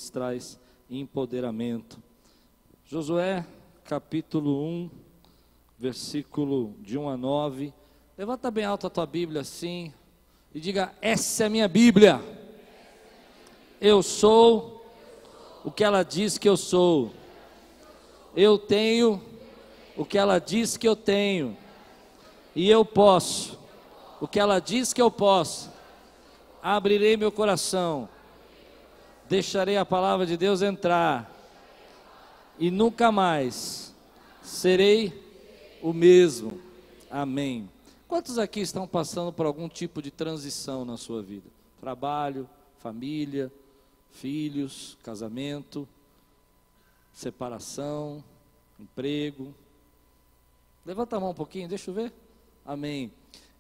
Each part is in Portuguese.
vezes traz empoderamento. Josué, capítulo 1, versículo de 1 a 9. Levanta bem alto a tua Bíblia assim e diga: essa é a minha Bíblia. Eu sou o que ela diz que eu sou. Eu tenho o que ela diz que eu tenho. E eu posso o que ela diz que eu posso. Abrirei meu coração. Deixarei a palavra de Deus entrar. E nunca mais serei o mesmo. Amém. Quantos aqui estão passando por algum tipo de transição na sua vida? Trabalho, família, filhos, casamento, separação, emprego. Levanta a mão um pouquinho, deixa eu ver. Amém.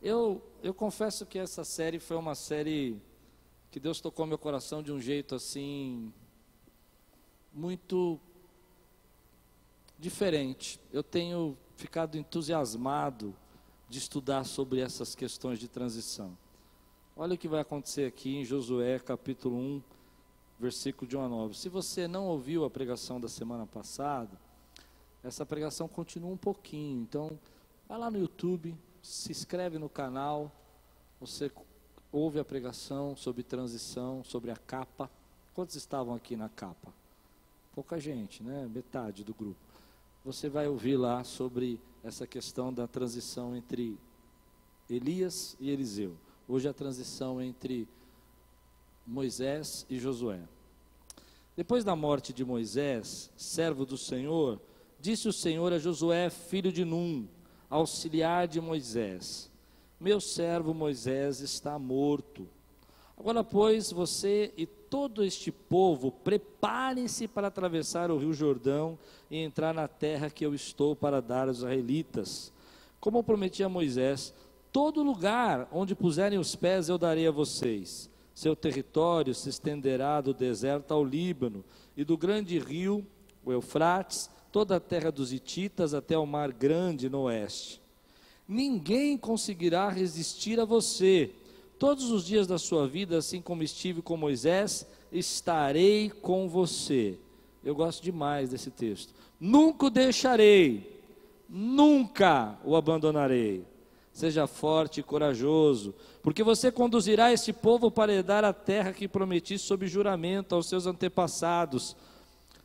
Eu confesso que essa série foi uma série que Deus tocou meu coração de um jeito assim, muito diferente. Eu tenho ficado entusiasmado de estudar sobre essas questões de transição. Olha o que vai acontecer aqui em Josué capítulo 1, versículo de 1 a 9. Se você não ouviu a pregação da semana passada, essa pregação continua um pouquinho. Então, vai lá no YouTube, se inscreve no canal, você ouve a pregação sobre transição, sobre a capa. Quantos estavam aqui na capa? Pouca gente, né? Metade do grupo. Você vai ouvir lá sobre essa questão da transição entre Elias e Eliseu. Hoje a transição entre Moisés e Josué. Depois da morte de Moisés, servo do Senhor, disse o Senhor a Josué, filho de Num, auxiliar de Moisés: meu servo Moisés está morto. Agora, pois, você e todo este povo, preparem-se para atravessar o rio Jordão e entrar na terra que eu estou para dar aos israelitas. Como eu prometi a Moisés, todo lugar onde puserem os pés eu darei a vocês. Seu território se estenderá do deserto ao Líbano, e do grande rio, o Eufrates, toda a terra dos hititas até o mar grande no oeste. Ninguém conseguirá resistir a você. Todos os dias da sua vida, assim como estive com Moisés, estarei com você. Eu gosto demais desse texto. Nunca o deixarei, nunca o abandonarei. Seja forte e corajoso, porque você conduzirá este povo para herdar a terra que prometi sob juramento aos seus antepassados.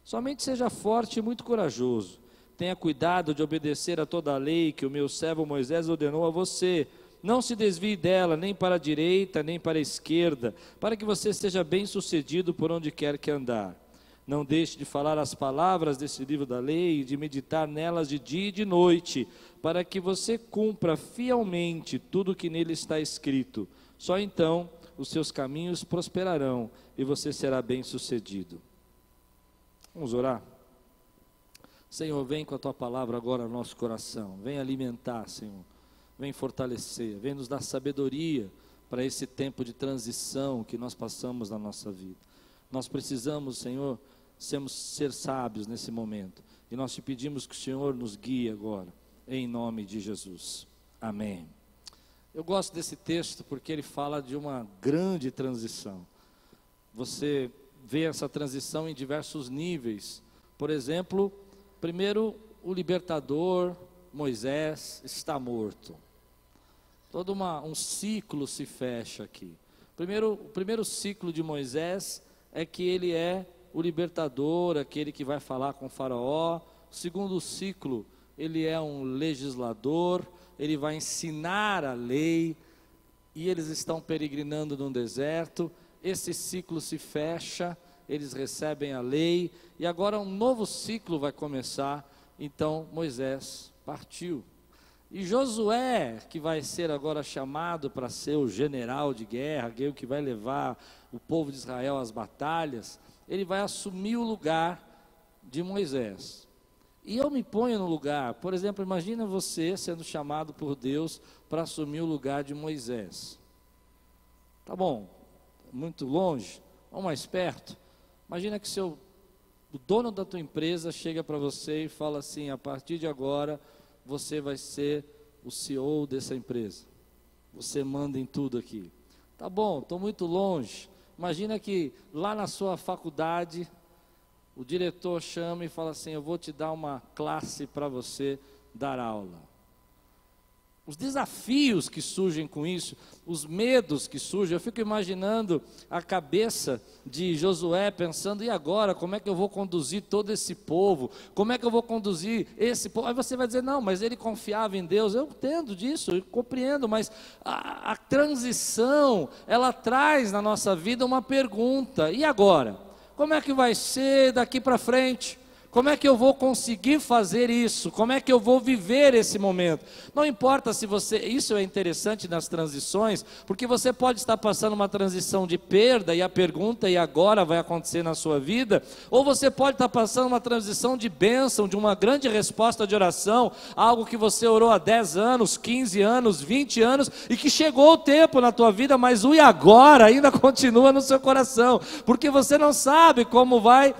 Somente seja forte e muito corajoso. Tenha cuidado de obedecer a toda a lei que o meu servo Moisés ordenou a você. Não se desvie dela, nem para a direita, nem para a esquerda, para que você seja bem-sucedido por onde quer que andar. Não deixe de falar as palavras desse livro da lei e de meditar nelas de dia e de noite, para que você cumpra fielmente tudo o que nele está escrito. Só então os seus caminhos prosperarão e você será bem-sucedido. Vamos orar? Senhor, vem com a tua palavra agora no nosso coração. Vem alimentar, Senhor. Vem fortalecer, vem nos dar sabedoria para esse tempo de transição que nós passamos na nossa vida. Nós precisamos, Senhor, ser sábios nesse momento. E nós te pedimos que o Senhor nos guie agora, em nome de Jesus. Amém. Eu gosto desse texto porque ele fala de uma grande transição. Você vê essa transição em diversos níveis. Por exemplo, primeiro, o libertador, Moisés, está morto. Todo um ciclo se fecha aqui. O primeiro ciclo de Moisés é que ele é o libertador, aquele que vai falar com o faraó. O segundo ciclo, ele é um legislador, ele vai ensinar a lei, e eles estão peregrinando no deserto. Esse ciclo se fecha, eles recebem a lei, e agora um novo ciclo vai começar. Então Moisés partiu. E Josué, que vai ser agora chamado para ser o general de guerra, aquele que vai levar o povo de Israel às batalhas, ele vai assumir o lugar de Moisés. E eu me ponho no lugar, por exemplo, imagina você sendo chamado por Deus para assumir o lugar de Moisés. Tá bom, muito longe, ou mais perto. Imagina que o dono da tua empresa chega para você e fala assim: a partir de agora você vai ser o CEO dessa empresa. Você manda em tudo aqui. Tá bom, estou muito longe, Imagina que lá na sua faculdade, o diretor chama e fala assim: eu vou te dar uma classe para você dar aula. Os desafios que surgem com isso, os medos que surgem, eu fico imaginando a cabeça de Josué pensando: e agora, como é que eu vou conduzir todo esse povo? Como é que eu vou conduzir esse povo? Aí você vai dizer: não, mas ele confiava em Deus. Eu entendo disso, eu compreendo, mas a transição, ela traz na nossa vida uma pergunta: e agora? Como é que vai ser daqui para frente? Como é que eu vou conseguir fazer isso? Como é que eu vou viver esse momento? Não importa se você... Isso é interessante nas transições, porque você pode estar passando uma transição de perda, e a pergunta: e agora, vai acontecer na sua vida? Ou você pode estar passando uma transição de bênção, de uma grande resposta de oração, algo que você orou há 10 anos, 15 anos, 20 anos, e que chegou o tempo na tua vida, mas o e agora ainda continua no seu coração, porque você não sabe como vai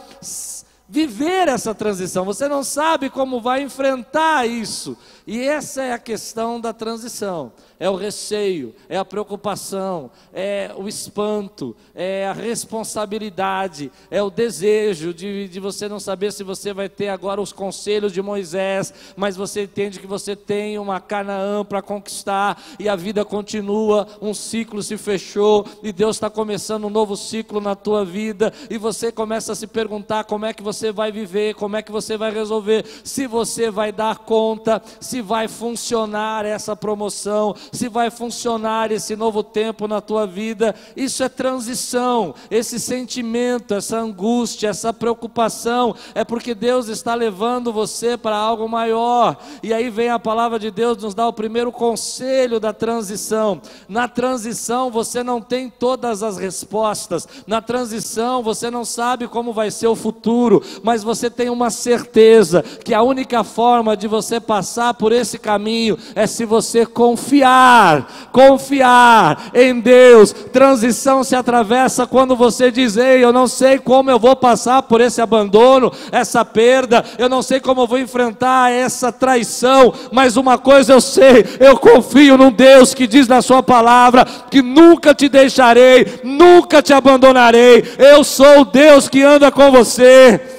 viver essa transição, você não sabe como vai enfrentar isso. E essa é a questão da transição: é o receio, é a preocupação, é o espanto, é a responsabilidade, é o desejo de você não saber se você vai ter agora os conselhos de Moisés, mas você entende que você tem uma Canaã para conquistar, e a vida continua, um ciclo se fechou, e Deus está começando um novo ciclo na tua vida, e você começa a se perguntar como é que você vai viver, como é que você vai resolver, se você vai dar conta, se vai funcionar essa promoção, se vai funcionar esse novo tempo na tua vida. Isso é transição. Esse sentimento, essa angústia, essa preocupação, é porque Deus está levando você para algo maior. E aí vem a palavra de Deus nos dar o primeiro conselho da transição. Na transição você não tem todas as respostas, na transição você não sabe como vai ser o futuro, mas você tem uma certeza que a única forma de você passar por esse caminho é se você confiar em Deus. Transição se atravessa quando você diz: ei, eu não sei como eu vou passar por esse abandono, essa perda, eu não sei como eu vou enfrentar essa traição, mas uma coisa eu sei: eu confio num Deus que diz na sua palavra que nunca te deixarei, nunca te abandonarei. Eu sou o Deus que anda com você.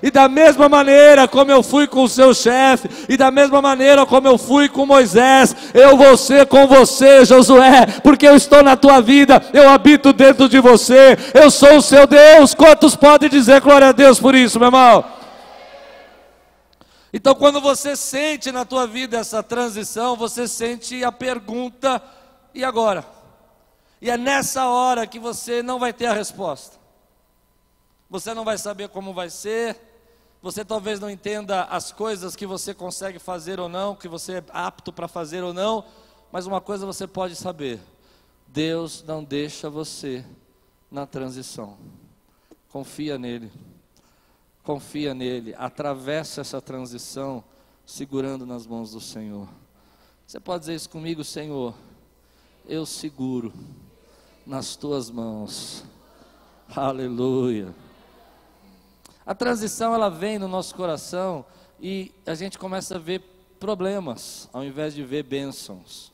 E da mesma maneira como eu fui com o seu chefe, e da mesma maneira como eu fui com Moisés, eu vou ser com você, Josué, porque eu estou na tua vida, eu habito dentro de você, eu sou o seu Deus. Quantos podem dizer glória a Deus por isso, meu irmão? Então, quando você sente na tua vida essa transição, você sente a pergunta: e agora? E é nessa hora que você não vai ter a resposta. Você não vai saber como vai ser. Você talvez não entenda as coisas que você consegue fazer ou não, que você é apto para fazer ou não, mas uma coisa você pode saber: Deus não deixa você na transição. Confia nele, atravessa essa transição segurando nas mãos do Senhor. Você pode dizer isso comigo: Senhor, eu seguro nas tuas mãos. Aleluia. A transição, ela vem no nosso coração e a gente começa a ver problemas ao invés de ver bênçãos.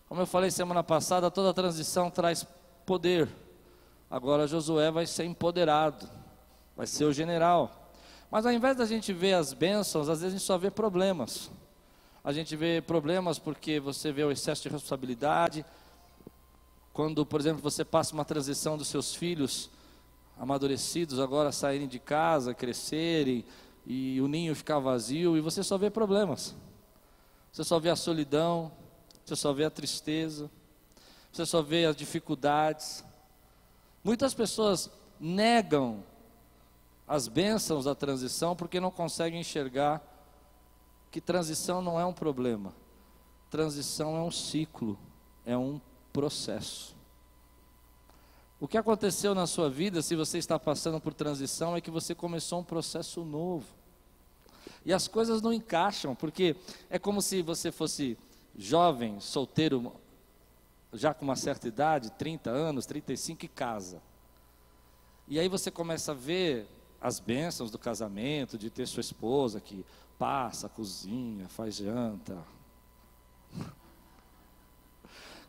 Como eu falei semana passada, toda transição traz poder. Agora Josué vai ser empoderado, vai ser o general. Mas ao invés da gente ver as bênçãos, às vezes a gente só vê problemas. A gente vê problemas porque você vê o excesso de responsabilidade. Quando, por exemplo, você passa uma transição dos seus filhos amadurecidos, agora saírem de casa, crescerem, e o ninho ficar vazio, e você só vê problemas. Você só vê a solidão, você só vê a tristeza, você só vê as dificuldades. Muitas pessoas negam as bênçãos da transição porque não conseguem enxergar que transição não é um problema. Transição é um ciclo, é um processo. O que aconteceu na sua vida, se você está passando por transição, é que você começou um processo novo. E as coisas não encaixam, porque é como se você fosse jovem, solteiro, já com uma certa idade, 30 anos, 35, e casa. E aí você começa a ver as bênçãos do casamento, de ter sua esposa que passa, cozinha, faz janta,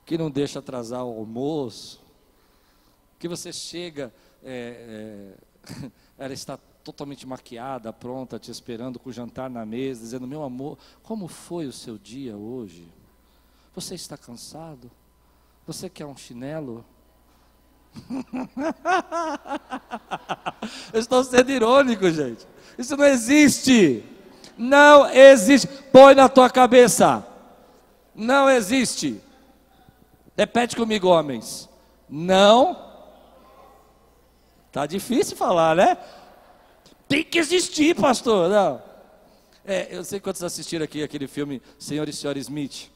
que não deixa atrasar o almoço, que você chega, ela está totalmente maquiada, pronta, te esperando com o jantar na mesa, dizendo: meu amor, como foi o seu dia hoje? Você está cansado? Você quer um chinelo? Eu estou sendo irônico, gente. Isso não existe. Não existe. Põe na tua cabeça. Não existe. Repete comigo, homens. Não. Tá difícil falar, né? Tem que existir, pastor. Não. Eu sei quantos assistiram aqui aquele filme Senhor e Senhora Smith.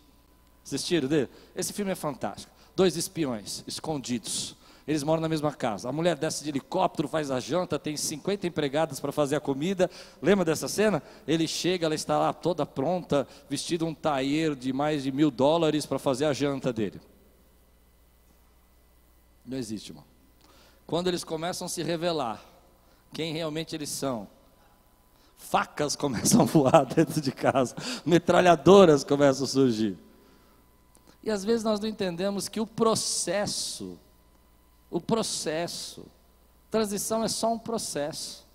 Assistiram dele? Esse filme é fantástico. 2 espiões escondidos. Eles moram na mesma casa. A mulher desce de helicóptero, faz a janta, tem 50 empregadas para fazer a comida. Lembra dessa cena? Ele chega, ela está lá toda pronta, vestido um tailleur de mais de $1.000 para fazer a janta dele. Não existe, irmão. Quando eles começam a se revelar quem realmente eles são, facas começam a voar dentro de casa, metralhadoras começam a surgir. E às vezes nós não entendemos que o processo, transição é só um processo.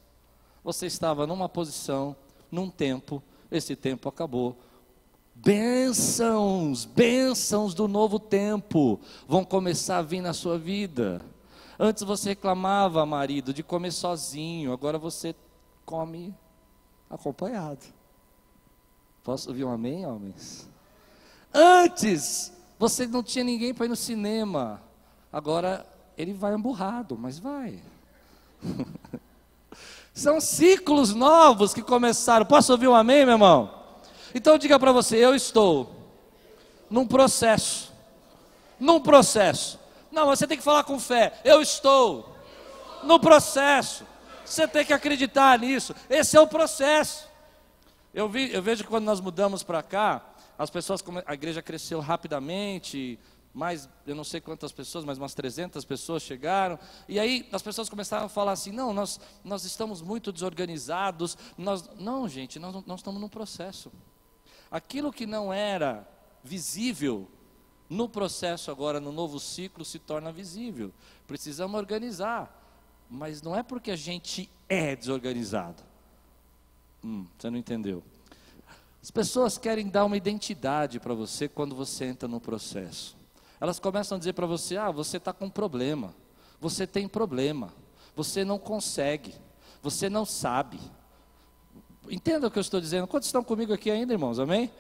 Você estava numa posição, num tempo, esse tempo acabou. Bênçãos do novo tempo vão começar a vir na sua vida. Antes você reclamava, marido, de comer sozinho, agora você come acompanhado. Posso ouvir um amém, homens? Antes você não tinha ninguém para ir no cinema, agora ele vai emburrado, mas vai. São ciclos novos que começaram. Posso ouvir um amém, meu irmão? Então diga para você: eu estou num processo. Não, você tem que falar com fé. Eu estou no processo. Você tem que acreditar nisso. Esse é o processo. Eu vejo que quando nós mudamos para cá, a igreja cresceu rapidamente. Mais, eu não sei quantas pessoas, mas umas 300 pessoas chegaram. E aí as pessoas começaram a falar assim: não, nós estamos muito desorganizados. Não, gente, nós estamos num processo. Aquilo que não era visível no processo agora, no novo ciclo, se torna visível. Precisamos organizar, mas não é porque a gente é desorganizado. Você não entendeu. As pessoas querem dar uma identidade para você quando você entra no processo. Elas começam a dizer para você: você está com problema, você tem problema, você não consegue, você não sabe. Entenda o que eu estou dizendo. Quantos estão comigo aqui ainda, irmãos? Amém?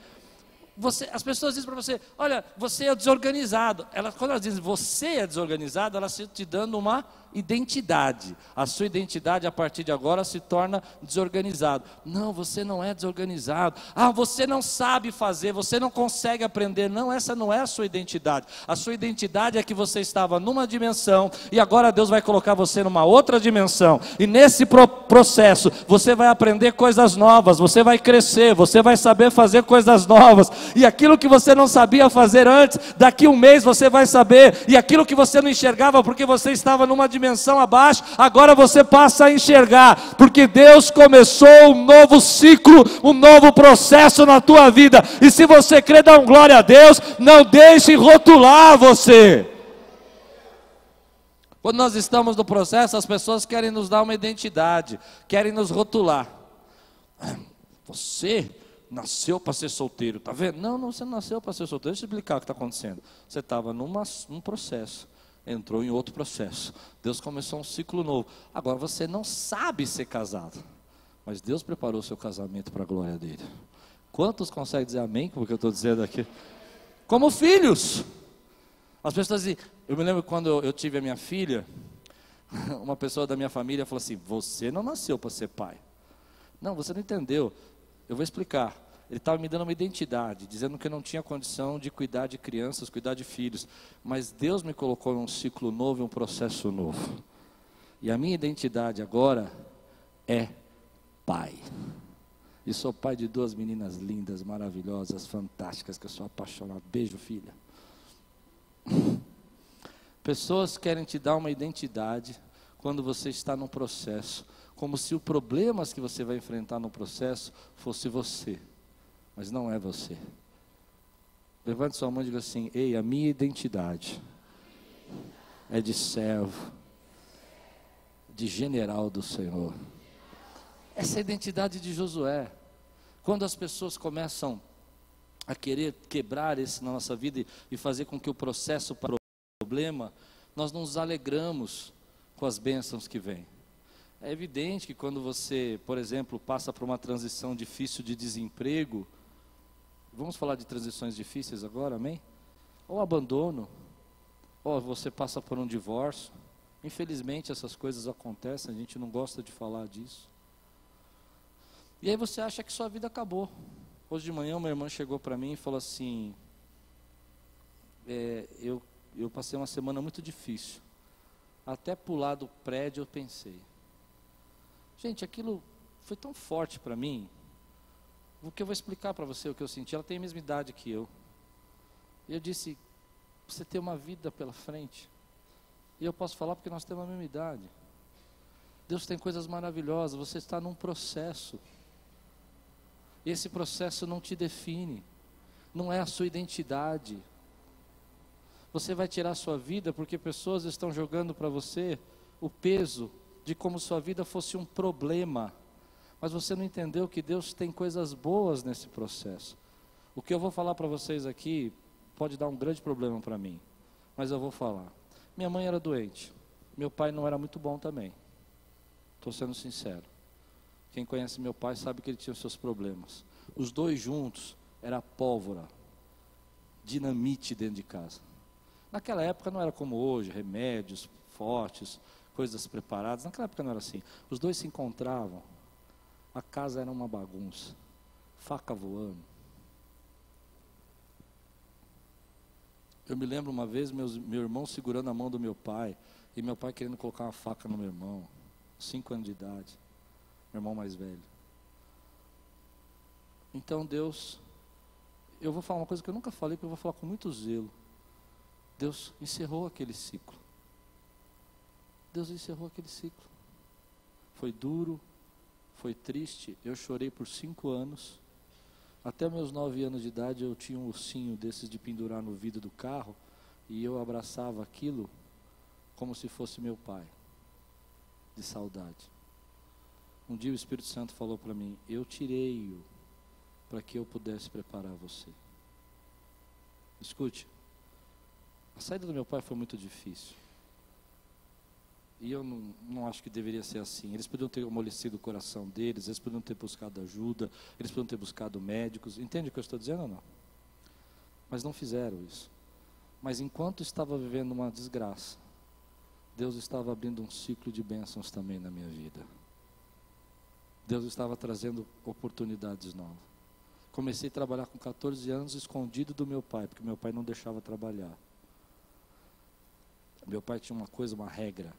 As pessoas dizem para você: olha, você é desorganizado. Quando elas dizem você é desorganizado, elas estão te dando uma identidade. A sua identidade a partir de agora se torna desorganizado. Não, você não é desorganizado. Você não sabe fazer, você não consegue aprender. Não, essa não é a sua identidade. A sua identidade é que você estava numa dimensão e agora Deus vai colocar você numa outra dimensão. E nesse processo você vai aprender coisas novas, você vai crescer, você vai saber fazer coisas novas. E aquilo que você não sabia fazer antes, daqui um mês você vai saber. E aquilo que você não enxergava porque você estava numa dimensão abaixo, agora você passa a enxergar, porque Deus começou um novo ciclo, um novo processo na tua vida. E se você crê, dá um glória a Deus. Não deixe rotular você. Quando nós estamos no processo, as pessoas querem nos dar uma identidade, querem nos rotular. Você nasceu para ser solteiro, tá vendo? Não, você não nasceu para ser solteiro. Deixa eu explicar o que está acontecendo. Você estava num processo, entrou em outro processo. Deus começou um ciclo novo. Agora você não sabe ser casado, mas Deus preparou o seu casamento para a glória dele. Quantos conseguem dizer amém com o que eu estou dizendo aqui? Como filhos. As pessoas dizem, eu me lembro quando eu tive a minha filha, uma pessoa da minha família falou assim: você não nasceu para ser pai. Não, você não entendeu. Eu vou explicar. Ele estava me dando uma identidade, dizendo que eu não tinha condição de cuidar de crianças, cuidar de filhos. Mas Deus me colocou num ciclo novo e um processo novo. E a minha identidade agora é pai. E sou pai de 2 meninas lindas, maravilhosas, fantásticas, que eu sou apaixonado. Beijo, filha. Pessoas querem te dar uma identidade quando você está num processo, como se os problemas que você vai enfrentar no processo fosse você. Mas não é você. Levante sua mão e diga assim: ei, a minha identidade é de servo, de general do Senhor. Essa é a identidade de Josué. Quando as pessoas começam a querer quebrar isso na nossa vida e fazer com que o processo para o problema, nós nos alegramos com as bênçãos que vêm. É evidente que quando você, por exemplo, passa por uma transição difícil de desemprego, vamos falar de transições difíceis agora, amém? Ou abandono, ou você passa por um divórcio. Infelizmente essas coisas acontecem, a gente não gosta de falar disso. E aí você acha que sua vida acabou. Hoje de manhã uma irmã chegou para mim e falou assim, eu passei uma semana muito difícil. Até pular do prédio eu pensei. Gente, aquilo foi tão forte para mim. O que eu vou explicar para você o que eu senti. Ela tem a mesma idade que eu. E eu disse, você tem uma vida pela frente. E eu posso falar porque nós temos a mesma idade. Deus tem coisas maravilhosas. Você está num processo. E esse processo não te define. Não é a sua identidade. Você vai tirar a sua vida porque pessoas estão jogando para você o peso de como sua vida fosse um problema. Mas você não entendeu que Deus tem coisas boas nesse processo. O que eu vou falar para vocês aqui pode dar um grande problema para mim. Mas eu vou falar. Minha mãe era doente. Meu pai não era muito bom também. Estou sendo sincero. Quem conhece meu pai sabe que ele tinha os seus problemas. Os dois juntos era pólvora, dinamite dentro de casa. Naquela época não era como hoje, remédios fortes, coisas preparadas. Naquela época não era assim. Os dois se encontravam, a casa era uma bagunça, faca voando. Eu me lembro uma vez, meu irmão segurando a mão do meu pai, e meu pai querendo colocar uma faca no meu irmão, 5 anos de idade. Meu irmão mais velho. Então Deus, eu vou falar uma coisa que eu nunca falei, porque eu vou falar com muito zelo. Deus encerrou aquele ciclo. Deus encerrou aquele ciclo. Foi duro, foi triste. Eu chorei por 5 anos. Até meus 9 anos de idade eu tinha um ursinho desses de pendurar no vidro do carro. E eu abraçava aquilo como se fosse meu pai. De saudade. Um dia o Espírito Santo falou para mim, eu tirei-o para que eu pudesse preparar você. Escute, a saída do meu pai foi muito difícil. E eu não acho que deveria ser assim. Eles podiam ter amolecido o coração deles, eles podiam ter buscado ajuda, eles podiam ter buscado médicos. Entende o que eu estou dizendo ou não? Mas não fizeram isso. Mas enquanto estava vivendo uma desgraça, Deus estava abrindo um ciclo de bênçãos também na minha vida. Deus estava trazendo oportunidades novas. Comecei a trabalhar com 14 anos escondido do meu pai, porque meu pai não deixava trabalhar. Meu pai tinha uma coisa, uma regra.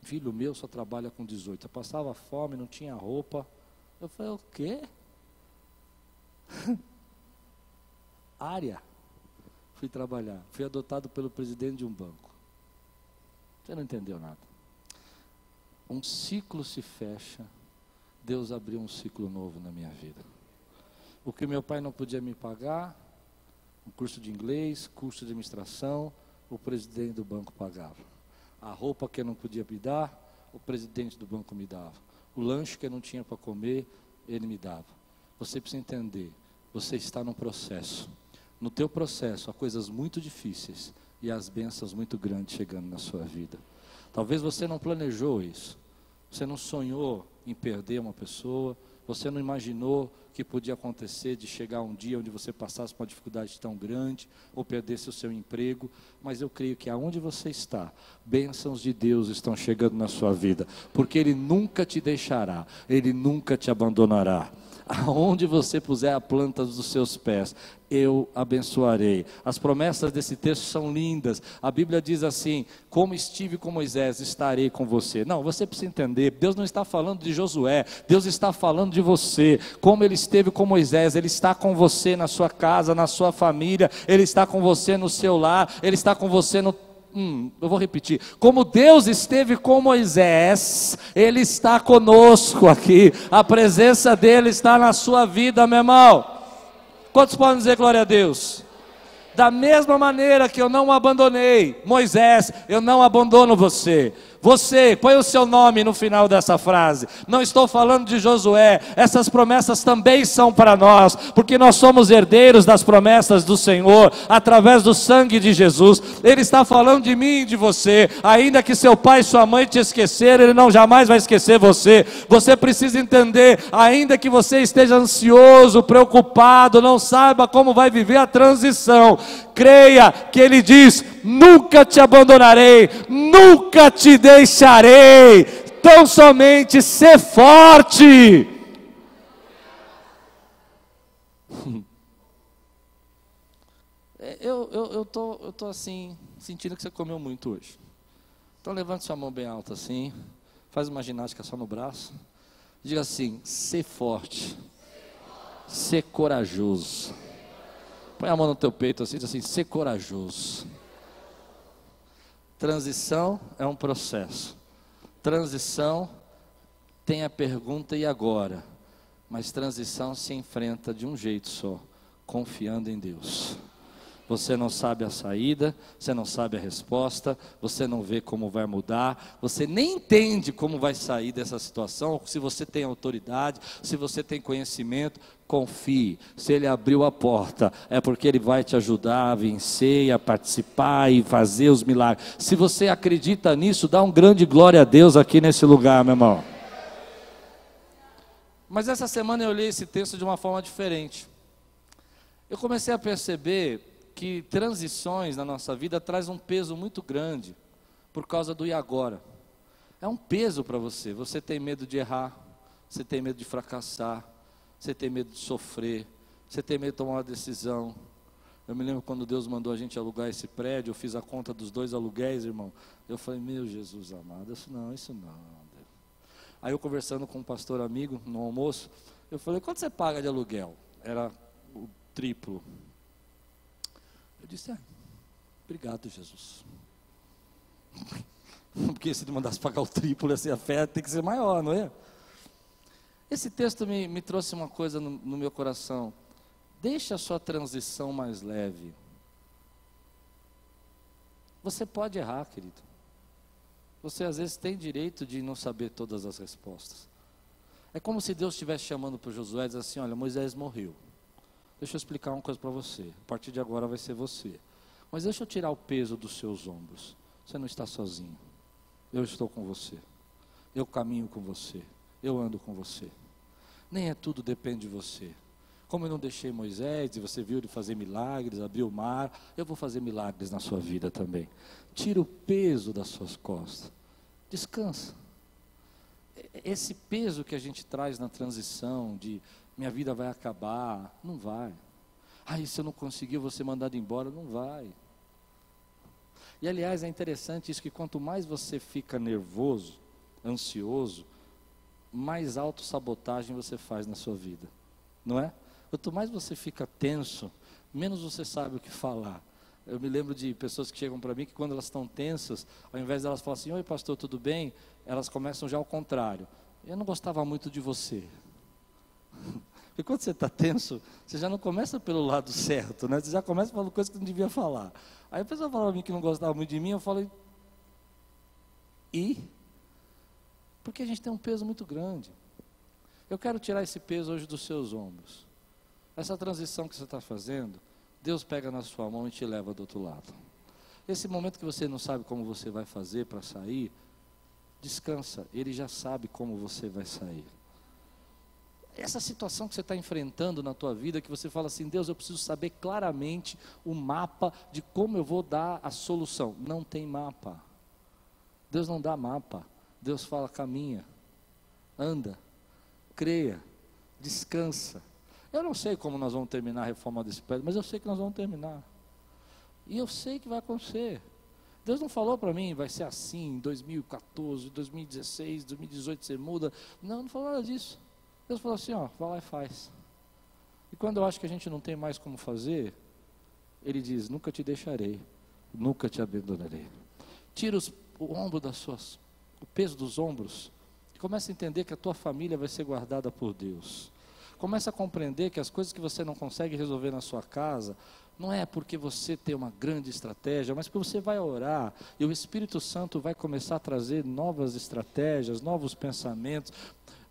Filho meu só trabalha com 18. Eu passava fome, não tinha roupa. Eu falei, o quê? Área. Fui trabalhar. Fui adotado pelo presidente de um banco. Você não entendeu nada. Um ciclo se fecha. Deus abriu um ciclo novo na minha vida. O que meu pai não podia me pagar, um curso de inglês, curso de administração, o presidente do banco pagava. A roupa que eu não podia me dar, o presidente do banco me dava. O lanche que eu não tinha para comer, ele me dava. Você precisa entender, você está num processo. No teu processo há coisas muito difíceis e as bênçãos muito grandes chegando na sua vida. Talvez você não planejou isso. Você não sonhou em perder uma pessoa, você não imaginou que podia acontecer de chegar um dia onde você passasse por uma dificuldade tão grande, ou perdesse o seu emprego, mas eu creio que aonde você está, bênçãos de Deus estão chegando na sua vida, porque Ele nunca te deixará, Ele nunca te abandonará. Aonde você puser a planta dos seus pés, eu abençoarei. As promessas desse texto são lindas. A Bíblia diz assim, como estive com Moisés, estarei com você. Não, você precisa entender, Deus não está falando de Josué, Deus está falando de você. Como Ele esteve com Moisés, Ele está com você na sua casa, na sua família, Ele está com você no seu lar, Ele está com você no... eu vou repetir, como Deus esteve com Moisés, Ele está conosco aqui, a presença dEle está na sua vida, meu irmão. Quantos podem dizer glória a Deus? Da mesma maneira que eu não abandonei Moisés, eu não abandono você. Você, põe o seu nome no final dessa frase. Não estou falando de Josué, essas promessas também são para nós, porque nós somos herdeiros das promessas do Senhor, através do sangue de Jesus. Ele está falando de mim e de você. Ainda que seu pai e sua mãe te esqueceram, Ele não jamais vai esquecer você. Você precisa entender, ainda que você esteja ansioso, preocupado, não saiba como vai viver a transição, creia que Ele diz: nunca te abandonarei, nunca te deixarei, tão somente ser forte. Eu tô assim, sentindo que você comeu muito hoje. Então levante sua mão bem alta assim, faz uma ginástica só no braço, diga assim: ser forte, ser corajoso. Põe a mão no teu peito assim, diz assim: ser corajoso. Transição é um processo. Transição tem a pergunta e agora. Mas transição se enfrenta de um jeito só, confiando em Deus. Você não sabe a saída, você não sabe a resposta, você não vê como vai mudar, você nem entende como vai sair dessa situação, se você tem autoridade, se você tem conhecimento. Confie, se Ele abriu a porta, é porque Ele vai te ajudar a vencer, a participar e fazer os milagres. Se você acredita nisso, dá um grande glória a Deus aqui nesse lugar, meu irmão. Mas essa semana eu li esse texto de uma forma diferente. Eu comecei a perceber que transições na nossa vida traz um peso muito grande, por causa do e agora. É um peso para você. Você tem medo de errar, você tem medo de fracassar, você tem medo de sofrer, você tem medo de tomar uma decisão. Eu me lembro quando Deus mandou a gente alugar esse prédio, eu fiz a conta dos 2 aluguéis, irmão. Eu falei: meu Jesus amado, isso não. Deus. Aí eu conversando com um pastor amigo no almoço, eu falei: quanto você paga de aluguel? Era o triplo. Eu disse: obrigado, Jesus. Porque se ele mandasse pagar o triplo, assim, a fé tem que ser maior, não é? Esse texto me trouxe uma coisa no meu coração. Deixa a sua transição mais leve. Você pode errar, querido. Você às vezes tem direito de não saber todas as respostas. É como se Deus estivesse chamando para Josué e dizendo assim: olha, Moisés morreu. Deixa eu explicar uma coisa para você. A partir de agora vai ser você. Mas deixa eu tirar o peso dos seus ombros. Você não está sozinho. Eu estou com você. Eu caminho com você. Eu ando com você. Nem é tudo depende de você. Como eu não deixei Moisés, e você viu ele fazer milagres, abriu o mar, eu vou fazer milagres na sua vida também. Tira o peso das suas costas. Descansa. Esse peso que a gente traz na transição, de minha vida vai acabar, não vai. E se eu não conseguir, eu vou ser mandado embora, não vai. E aliás, é interessante isso, que quanto mais você fica nervoso, ansioso, mais autossabotagem você faz na sua vida, não é? Quanto mais você fica tenso, menos você sabe o que falar. Eu me lembro de pessoas que chegam para mim, que quando elas estão tensas, ao invés de elas falarem assim: oi pastor, tudo bem? Elas começam já ao contrário: eu não gostava muito de você. Porque quando você está tenso, você já não começa pelo lado certo, né? Você já começa falando coisas que não devia falar. Aí a pessoa fala para mim que não gostava muito de mim, eu falo: e? Porque a gente tem um peso muito grande. Eu quero tirar esse peso hoje dos seus ombros. Essa transição que você está fazendo, Deus pega na sua mão e te leva do outro lado. Esse momento que você não sabe como você vai fazer para sair, descansa, Ele já sabe como você vai sair. Essa situação que você está enfrentando na tua vida, que você fala assim: Deus, eu preciso saber claramente o mapa de como eu vou dar a solução. Não tem mapa. Deus não dá mapa. Deus fala: caminha, anda, creia, descansa. Eu não sei como nós vamos terminar a reforma desse prédio, mas eu sei que nós vamos terminar. E eu sei que vai acontecer. Deus não falou para mim: vai ser assim, em 2014, 2016, 2018 você muda. Não falou nada disso. Deus falou assim: vai lá e faz. E quando eu acho que a gente não tem mais como fazer, Ele diz: nunca te deixarei, nunca te abandonarei. Tira o peso dos ombros, e começa a entender que a tua família vai ser guardada por Deus. Começa a compreender que as coisas que você não consegue resolver na sua casa, não é porque você tem uma grande estratégia, mas porque você vai orar e o Espírito Santo vai começar a trazer novas estratégias, novos pensamentos.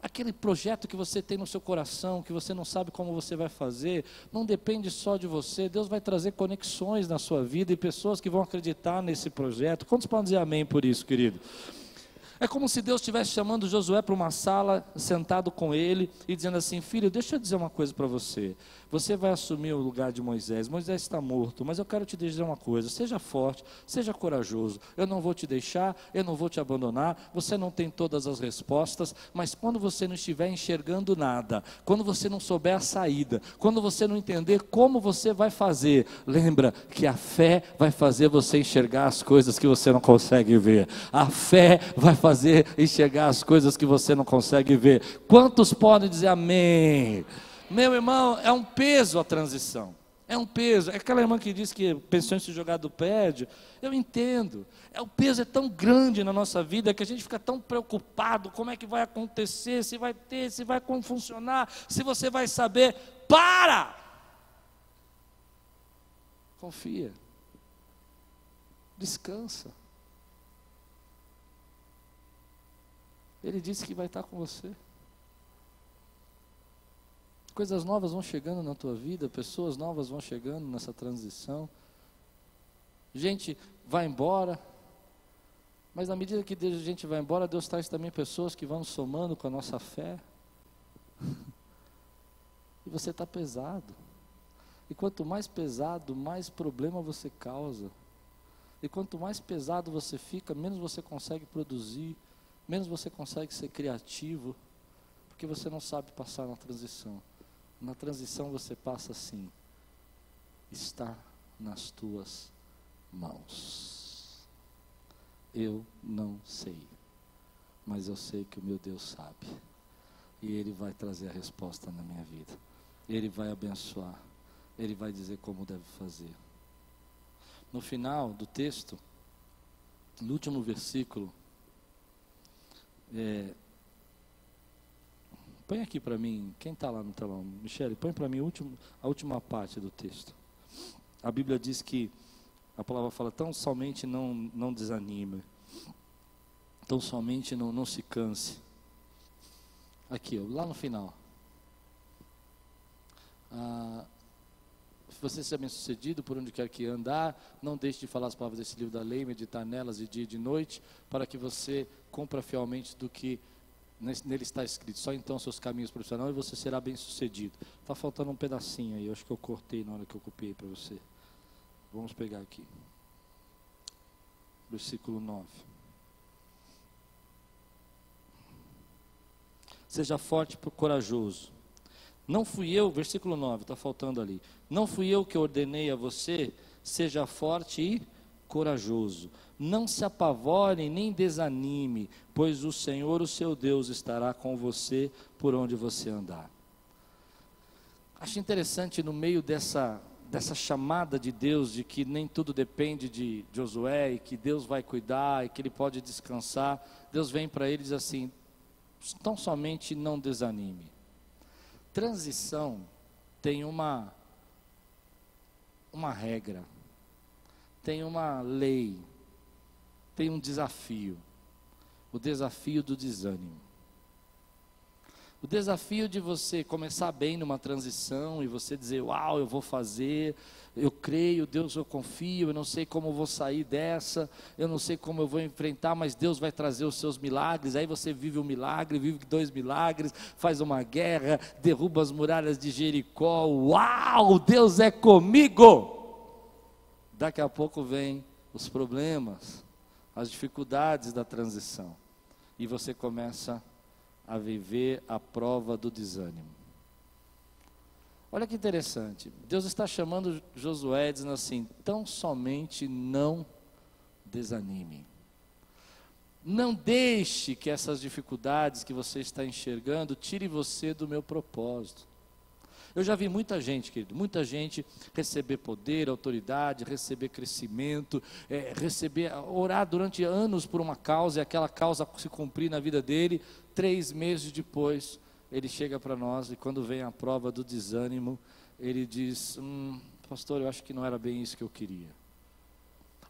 Aquele projeto que você tem no seu coração, que você não sabe como você vai fazer, não depende só de você. Deus vai trazer conexões na sua vida e pessoas que vão acreditar nesse projeto. Quantos podem dizer amém por isso, querido? É como se Deus estivesse chamando Josué para uma sala, sentado com ele e dizendo assim: filho, deixa eu dizer uma coisa para você. Você vai assumir o lugar de Moisés. Moisés está morto, mas eu quero te dizer uma coisa: seja forte, seja corajoso. Eu não vou te deixar, eu não vou te abandonar. Você não tem todas as respostas, mas quando você não estiver enxergando nada, quando você não souber a saída, quando você não entender como você vai fazer, lembra que a fé vai fazer você enxergar as coisas que você não consegue ver. A fé vai fazer enxergar as coisas que você não consegue ver. Quantos podem dizer amém? Meu irmão, é um peso a transição. É um peso. É aquela irmã que diz que pensou em se jogar do prédio. Eu entendo. O peso é tão grande na nossa vida que a gente fica tão preocupado. Como é que vai acontecer? Se vai ter, se vai como funcionar, se você vai saber. Para! Confia. Descansa. Ele disse que vai estar com você. Coisas novas vão chegando na tua vida, pessoas novas vão chegando nessa transição. Gente vai embora, mas na medida que a gente vai embora, Deus traz também pessoas que vão somando com a nossa fé. E você está pesado. E quanto mais pesado, mais problema você causa. E quanto mais pesado você fica, menos você consegue produzir, menos você consegue ser criativo, porque você não sabe passar na transição. Na transição você passa assim: está nas tuas mãos. Eu não sei, mas eu sei que o meu Deus sabe, e Ele vai trazer a resposta na minha vida. Ele vai abençoar, Ele vai dizer como deve fazer. No final do texto, no último versículo, põe aqui para mim, quem está lá no telão? Michele, põe para mim a última parte do texto. A Bíblia diz que, a palavra fala: tão somente não desanime, tão somente não se canse. Aqui, lá no final. Se você ser bem sucedido por onde quer que andar, não deixe de falar as palavras desse livro da lei, meditar nelas de dia e de noite, para que você cumpra fielmente do que nele está escrito. Só então seus caminhos profissionais e você será bem sucedido. Está faltando um pedacinho aí, eu acho que eu cortei na hora que eu copiei para você. Vamos pegar aqui. Versículo 9. Seja forte e corajoso. Não fui eu, versículo 9, está faltando ali. Não fui eu que ordenei a você, seja forte e corajoso. Não se apavore nem desanime, pois o Senhor, o seu Deus, estará com você por onde você andar. Acho interessante, no meio dessa chamada de Deus, de que nem tudo depende de Josué, e que Deus vai cuidar, e que ele pode descansar, Deus vem para ele e diz assim: tão somente não desanime. Transição tem uma regra, tem uma lei, tem um desafio. O desafio do desânimo. O desafio de você começar bem numa transição e você dizer: uau, eu vou fazer, eu creio, Deus, eu confio, eu não sei como eu vou sair dessa, eu não sei como eu vou enfrentar, mas Deus vai trazer os seus milagres. Aí você vive um milagre, vive 2 milagres, faz uma guerra, derruba as muralhas de Jericó. Uau, Deus é comigo! Daqui a pouco vem os problemas, as dificuldades da transição, e você começa a viver a prova do desânimo. Olha que interessante, Deus está chamando Josué, dizendo assim: tão somente não desanime. Não deixe que essas dificuldades que você está enxergando tire você do meu propósito. Eu já vi muita gente, querido, muita gente receber poder, autoridade, receber crescimento, orar durante anos por uma causa, e aquela causa se cumprir na vida dele. 3 meses depois, ele chega para nós, e quando vem a prova do desânimo, ele diz: pastor, eu acho que não era bem isso que eu queria.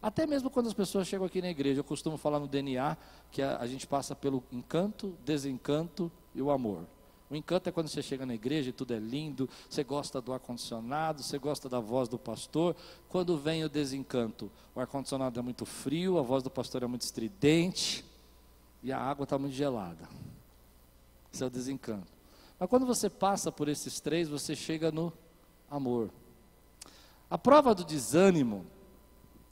Até mesmo quando as pessoas chegam aqui na igreja, eu costumo falar no DNA que a gente passa pelo encanto, desencanto e o amor. O encanto é quando você chega na igreja e tudo é lindo, você gosta do ar-condicionado, você gosta da voz do pastor. Quando vem o desencanto, o ar-condicionado é muito frio, a voz do pastor é muito estridente e a água está muito gelada. Esse é o desencanto. Mas quando você passa por esses três, você chega no amor. A prova do desânimo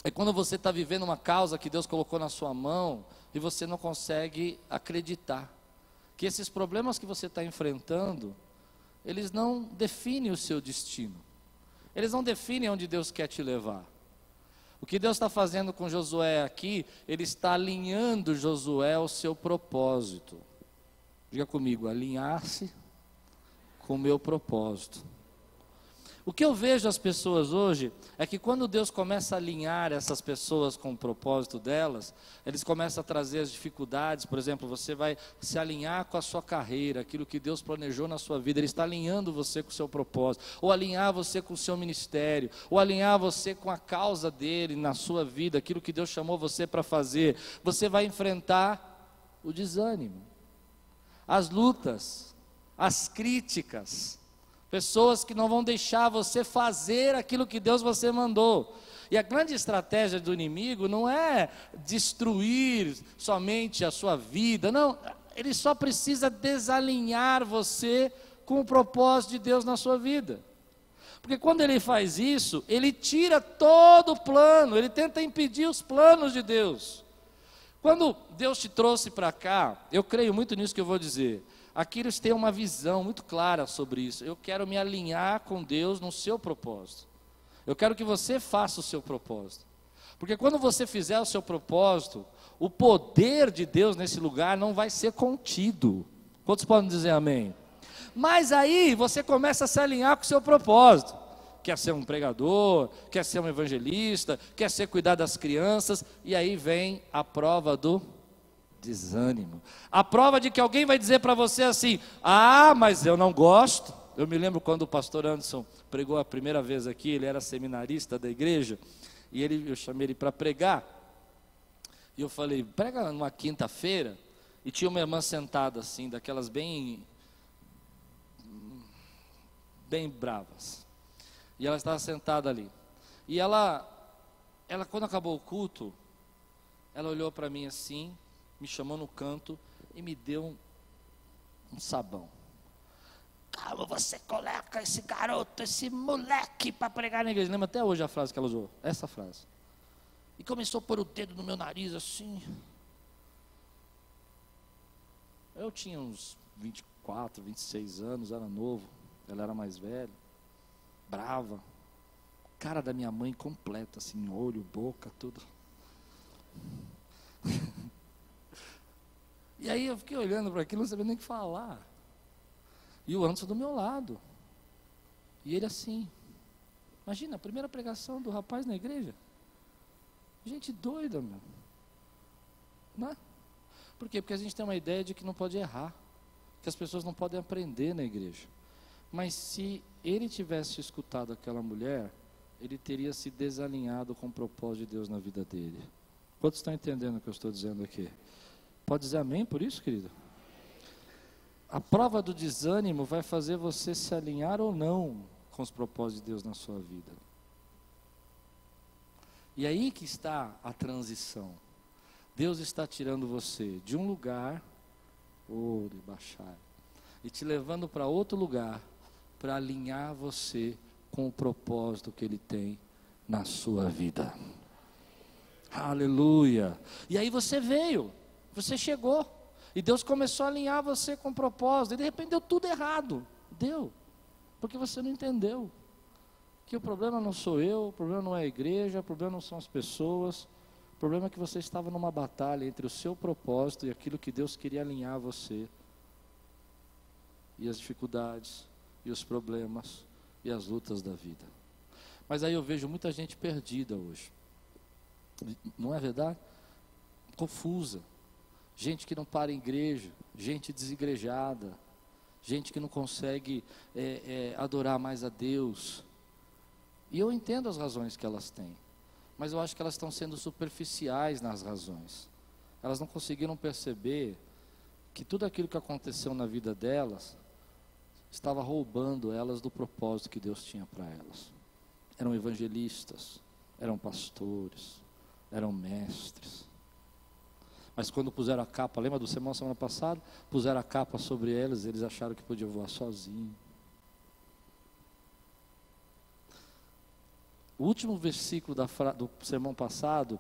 é quando você está vivendo uma causa que Deus colocou na sua mão e você não consegue acreditar que esses problemas que você está enfrentando, eles não definem o seu destino. Eles não definem onde Deus quer te levar. O que Deus está fazendo com Josué aqui, Ele está alinhando Josué ao seu propósito. Diga comigo, alinhar-se com o meu propósito. O que eu vejo as pessoas hoje é que quando Deus começa a alinhar essas pessoas com o propósito delas, eles começam a trazer as dificuldades. Por exemplo, você vai se alinhar com a sua carreira, aquilo que Deus planejou na sua vida, Ele está alinhando você com o seu propósito, ou alinhar você com o seu ministério, ou alinhar você com a causa dele na sua vida, aquilo que Deus chamou você para fazer. Você vai enfrentar o desânimo, as lutas, as críticas, pessoas que não vão deixar você fazer aquilo que Deus você mandou. E a grande estratégia do inimigo não é destruir somente a sua vida, não, ele só precisa desalinhar você com o propósito de Deus na sua vida. Porque quando ele faz isso, ele tira todo o plano, ele tenta impedir os planos de Deus. Quando Deus te trouxe para cá, eu creio muito nisso que eu vou dizer. Aqui eles têm uma visão muito clara sobre isso. Eu quero me alinhar com Deus no seu propósito. Eu quero que você faça o seu propósito. Porque quando você fizer o seu propósito, o poder de Deus nesse lugar não vai ser contido. Quantos podem dizer amém? Mas aí você começa a se alinhar com o seu propósito. Quer ser um pregador, quer ser um evangelista, quer ser cuidar das crianças. E aí vem a prova do desânimo. A prova de que alguém vai dizer para você assim: ah, mas eu não gosto. Eu me lembro quando o pastor Anderson pregou a primeira vez aqui, ele era seminarista da igreja, e eu chamei ele para pregar, e eu falei, prega numa quinta-feira, e tinha uma irmã sentada assim, daquelas bem bravas, e ela estava sentada ali, e ela quando acabou o culto, ela olhou para mim assim, me chamou no canto e me deu um sabão. Como você coloca esse garoto, esse moleque para pregar na igreja? Lembra até hoje a frase que ela usou? Essa frase. E começou a pôr o dedo no meu nariz assim. Eu tinha uns 24, 26 anos, era novo. Ela era mais velha, brava. Cara da minha mãe completa, assim, olho, boca, tudo. E aí eu fiquei olhando para aquilo, não sabia nem o que falar. E o Anderson do meu lado. E ele assim. Imagina, a primeira pregação do rapaz na igreja. Gente doida, meu. Não é? Por quê? Porque a gente tem uma ideia de que não pode errar. Que as pessoas não podem aprender na igreja. Mas se ele tivesse escutado aquela mulher, ele teria se desalinhado com o propósito de Deus na vida dele. Quantos estão entendendo o que eu estou dizendo aqui? Pode dizer amém por isso, querido? A prova do desânimo vai fazer você se alinhar ou não com os propósitos de Deus na sua vida. E aí que está a transição. Deus está tirando você de um lugar, e te levando para outro lugar, para alinhar você com o propósito que Ele tem na sua vida. Aleluia! E aí você veio. Você chegou, e Deus começou a alinhar você com propósito, e de repente deu tudo errado. Deu, porque você não entendeu que o problema não sou eu, o problema não é a igreja, o problema não são as pessoas, o problema é que você estava numa batalha entre o seu propósito e aquilo que Deus queria alinhar você, e as dificuldades, e os problemas, e as lutas da vida. Mas aí eu vejo muita gente perdida hoje, não é verdade? Confusa. Gente que não para em igreja, gente desigrejada, gente que não consegue adorar mais a Deus. E eu entendo as razões que elas têm, mas eu acho que elas estão sendo superficiais nas razões. Elas não conseguiram perceber que tudo aquilo que aconteceu na vida delas estava roubando elas do propósito que Deus tinha para elas. Eram evangelistas, eram pastores, eram mestres. Mas quando puseram a capa, lembra do sermão semana passada? Puseram a capa sobre eles, eles acharam que podiam voar sozinhos. O último versículo do sermão passado,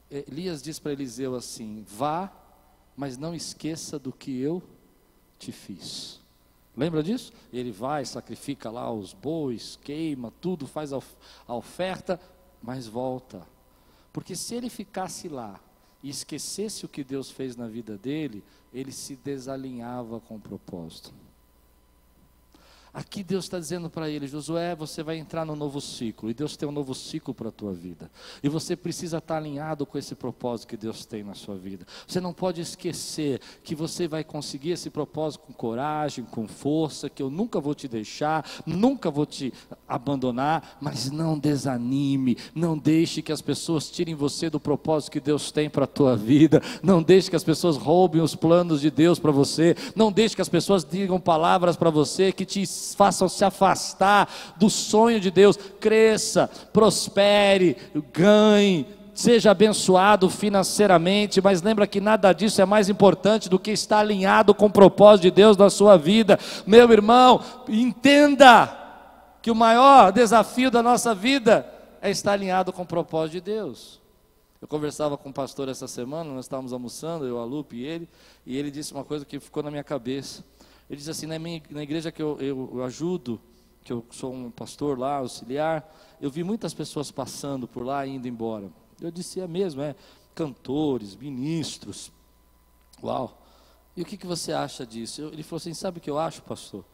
Elias diz para Eliseu assim: vá, mas não esqueça do que eu te fiz. Lembra disso? Ele vai, sacrifica lá os bois, queima tudo, faz a oferta, mas volta. Porque se ele ficasse lá e esquecesse o que Deus fez na vida dele, ele se desalinhava com o propósito. Aqui Deus está dizendo para ele: Josué, você vai entrar no novo ciclo, e Deus tem um novo ciclo para a tua vida, e você precisa estar alinhado com esse propósito que Deus tem na sua vida. Você não pode esquecer que você vai conseguir esse propósito com coragem, com força, que eu nunca vou te deixar, nunca vou te abandonar, mas não desanime, não deixe que as pessoas tirem você do propósito que Deus tem para a tua vida, não deixe que as pessoas roubem os planos de Deus para você, não deixe que as pessoas digam palavras para você que te façam se afastar do sonho de Deus. Cresça, prospere, ganhe, seja abençoado financeiramente, mas lembra que nada disso é mais importante do que estar alinhado com o propósito de Deus na sua vida. Meu irmão, entenda que o maior desafio da nossa vida é estar alinhado com o propósito de Deus. Eu conversava com um pastor essa semana, nós estávamos almoçando, eu, a Lupe e ele disse uma coisa que ficou na minha cabeça. Ele diz assim: na igreja que eu ajudo, que eu sou um pastor lá, auxiliar, eu vi muitas pessoas passando por lá e indo embora. Eu disse: é mesmo, cantores, ministros, uau, e o que você acha disso? Ele falou assim: sabe o que eu acho, pastor?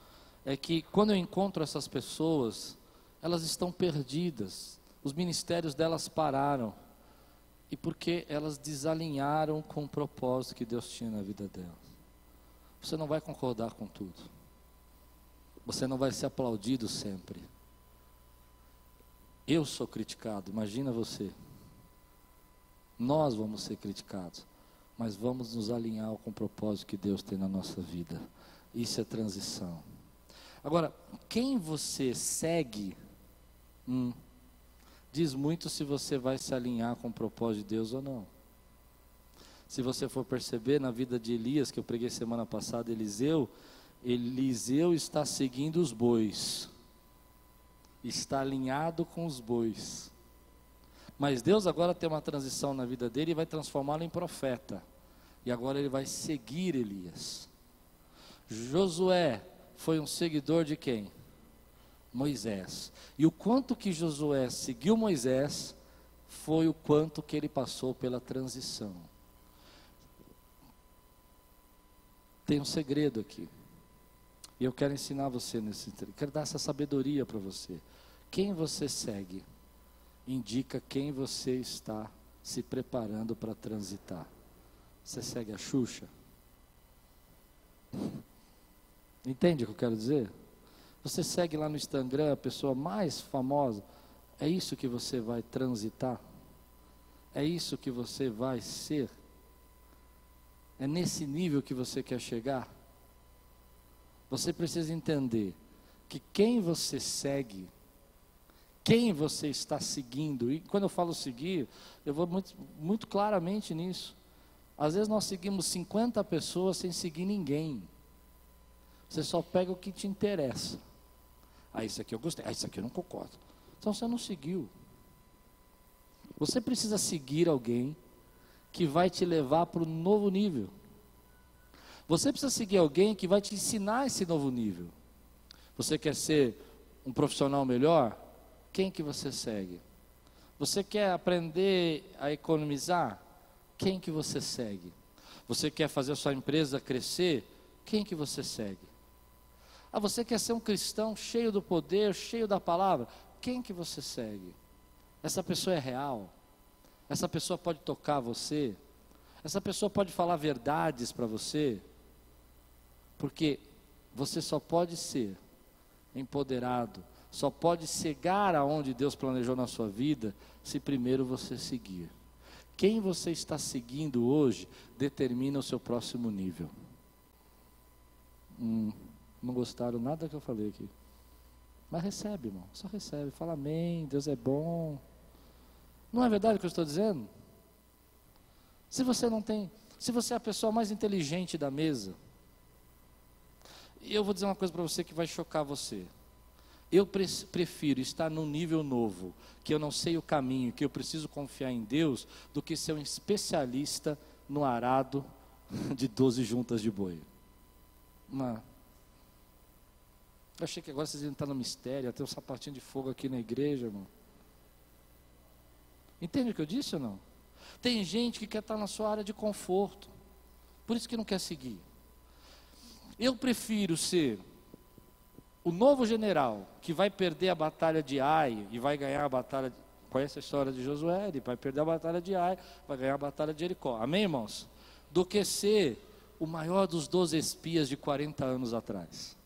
É que quando eu encontro essas pessoas, elas estão perdidas, os ministérios delas pararam, e porque elas desalinharam com o propósito que Deus tinha na vida delas. Você não vai concordar com tudo. Você não vai ser aplaudido sempre. Eu sou criticado, imagina você. Nós vamos ser criticados, mas vamos nos alinhar com o propósito que Deus tem na nossa vida. Isso é transição. Agora, quem você segue, diz muito se você vai se alinhar com o propósito de Deus ou não. Se você for perceber na vida de Elias, que eu preguei semana passada, Eliseu está seguindo os bois, está alinhado com os bois, mas Deus agora tem uma transição na vida dele e vai transformá-lo em profeta, e agora ele vai seguir Elias. Josué foi um seguidor de quem? Moisés. E o quanto que Josué seguiu Moisés, foi o quanto que ele passou pela transição. Tem um segredo aqui, e eu quero ensinar você quero dar essa sabedoria para você. Quem você segue, indica quem você está se preparando para transitar. Você segue a Xuxa? Entende o que eu quero dizer? Você segue lá no Instagram a pessoa mais famosa, é isso que você vai transitar? É isso que você vai ser? É nesse nível que você quer chegar? Você precisa entender que quem você segue, quem você está seguindo, e quando eu falo seguir, eu vou muito claramente nisso. Às vezes nós seguimos 50 pessoas sem seguir ninguém. Você só pega o que te interessa. Isso aqui eu gostei, isso aqui eu não concordo. Então você não seguiu. Você precisa seguir alguém que vai te levar para um novo nível. Você precisa seguir alguém que vai te ensinar esse novo nível. Você quer ser um profissional melhor? Quem que você segue? Você quer aprender a economizar? Quem que você segue? Você quer fazer a sua empresa crescer? Quem que você segue? Você quer ser um cristão cheio do poder, cheio da palavra? Quem que você segue? Essa pessoa é real? Essa pessoa pode tocar você? Essa pessoa pode falar verdades para você? Porque você só pode ser empoderado, só pode chegar aonde Deus planejou na sua vida, se primeiro você seguir. Quem você está seguindo hoje, determina o seu próximo nível. Não gostaram nada que eu falei aqui. Mas recebe, irmão, só recebe, fala amém, Deus é bom. Não é verdade o que eu estou dizendo? Se você é a pessoa mais inteligente da mesa, e eu vou dizer uma coisa para você que vai chocar você. Eu prefiro estar num nível novo, que eu não sei o caminho, que eu preciso confiar em Deus, do que ser um especialista no arado de 12 juntas de boi. Eu achei que agora vocês iam entrar no mistério, ia ter um sapatinho de fogo aqui na igreja, irmão. Entende o que eu disse ou não? Tem gente que quer estar na sua área de conforto, por isso que não quer seguir. Eu prefiro ser o novo general que vai perder a batalha de Ai e vai ganhar a batalha. Conhece a história de Josué? Ele vai perder a batalha de Ai, vai ganhar a batalha de Jericó. Amém, irmãos? Do que ser o maior dos 12 espias de 40 anos atrás.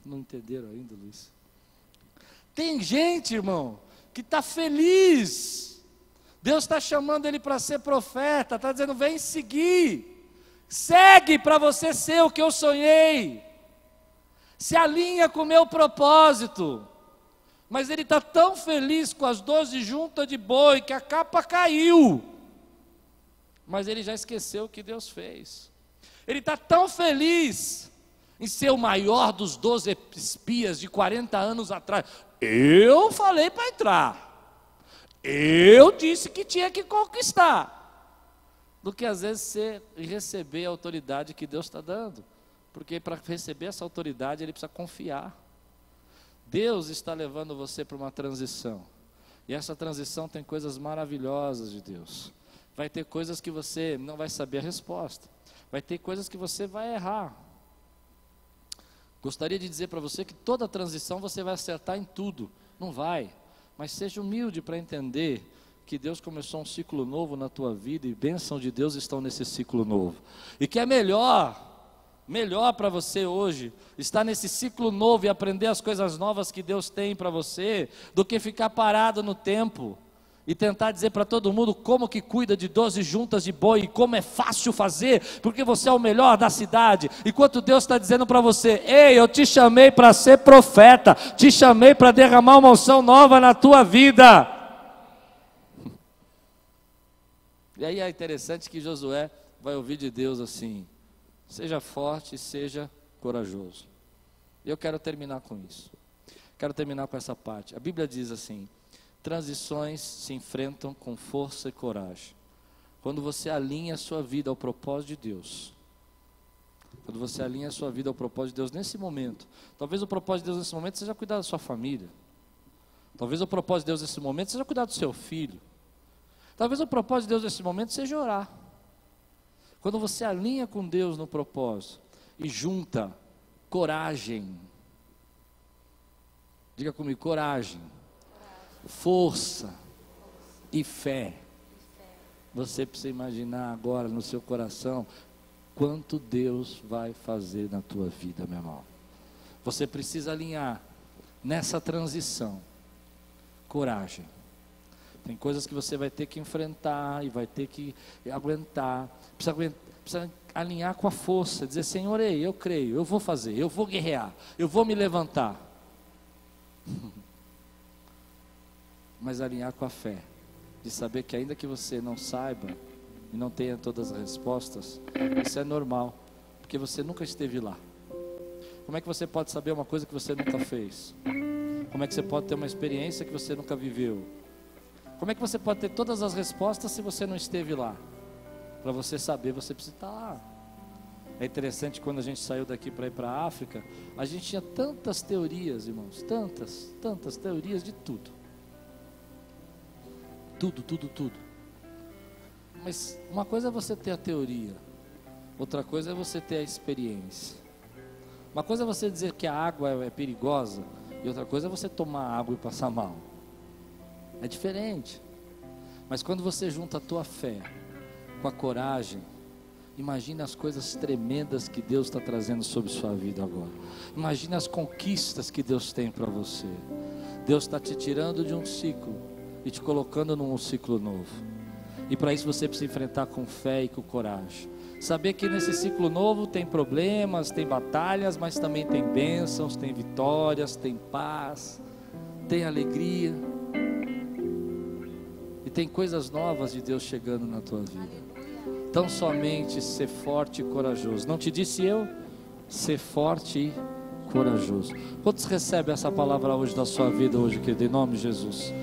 Não entenderam ainda, Luiz? Tem gente, irmão, que está feliz. Deus está chamando ele para ser profeta, está dizendo: vem seguir. Segue para você ser o que eu sonhei. Se alinha com o meu propósito. Mas ele está tão feliz com as 12 juntas de boi que a capa caiu. Mas ele já esqueceu o que Deus fez. Ele está tão feliz em ser o maior dos 12 espias de 40 anos atrás. Eu falei para entrar. Eu disse que tinha que conquistar. Do que às vezes ser e receber a autoridade que Deus está dando. Porque para receber essa autoridade ele precisa confiar. Deus está levando você para uma transição. E essa transição tem coisas maravilhosas de Deus. Vai ter coisas que você não vai saber a resposta. Vai ter coisas que você vai errar. Gostaria de dizer para você que toda transição você vai acertar em tudo. Não vai. Mas seja humilde para entender que Deus começou um ciclo novo na tua vida e bênção de Deus estão nesse ciclo novo. E que é melhor para você hoje estar nesse ciclo novo e aprender as coisas novas que Deus tem para você, do que ficar parado no tempo e tentar dizer para todo mundo como que cuida de 12 juntas de boi e como é fácil fazer, porque você é o melhor da cidade, enquanto Deus está dizendo para você: ei, eu te chamei para ser profeta, te chamei para derramar uma unção nova na tua vida. E aí é interessante que Josué vai ouvir de Deus assim: seja forte e seja corajoso. E eu quero terminar com isso. Quero terminar com essa parte. A Bíblia diz assim: transições se enfrentam com força e coragem. Quando você alinha a sua vida ao propósito de Deus. Quando você alinha a sua vida ao propósito de Deus nesse momento. Talvez o propósito de Deus nesse momento seja cuidar da sua família. Talvez o propósito de Deus nesse momento seja cuidar do seu filho. Talvez o propósito de Deus nesse momento seja orar. Quando você alinha com Deus no propósito e junta coragem, diga comigo, coragem, força e fé. Você precisa imaginar agora no seu coração quanto Deus vai fazer na tua vida, meu irmão. Você precisa alinhar nessa transição coragem. Tem coisas que você vai ter que enfrentar e vai ter que aguentar. Precisa alinhar com a força, dizer: Senhor, eu creio, eu vou fazer, eu vou guerrear, eu vou me levantar. Mas alinhar com a fé, de saber que ainda que você não saiba e não tenha todas as respostas, isso é normal, porque você nunca esteve lá. Como é que você pode saber uma coisa que você nunca fez? Como é que você pode ter uma experiência que você nunca viveu? Como é que você pode ter todas as respostas se você não esteve lá? Para você saber, você precisa estar lá. É interessante, quando a gente saiu daqui para ir para a África, a gente tinha tantas teorias, irmãos, tantas teorias de tudo. Tudo. Mas uma coisa é você ter a teoria, outra coisa é você ter a experiência. Uma coisa é você dizer que a água é perigosa, e outra coisa é você tomar água e passar mal. É diferente. Mas quando você junta a tua fé com a coragem, Imagine as coisas tremendas que Deus está trazendo sobre sua vida agora. Imagine as conquistas que Deus tem para você. Deus está te tirando de um ciclo e te colocando num ciclo novo. E para isso você precisa enfrentar com fé e com coragem. Saber que nesse ciclo novo tem problemas, tem batalhas, mas também tem bênçãos, tem vitórias, tem paz, tem alegria. E tem coisas novas de Deus chegando na tua vida. Então somente ser forte e corajoso. Não te disse eu? Ser forte e corajoso. Quantos recebem essa palavra hoje da sua vida hoje, querido? Em nome de Jesus.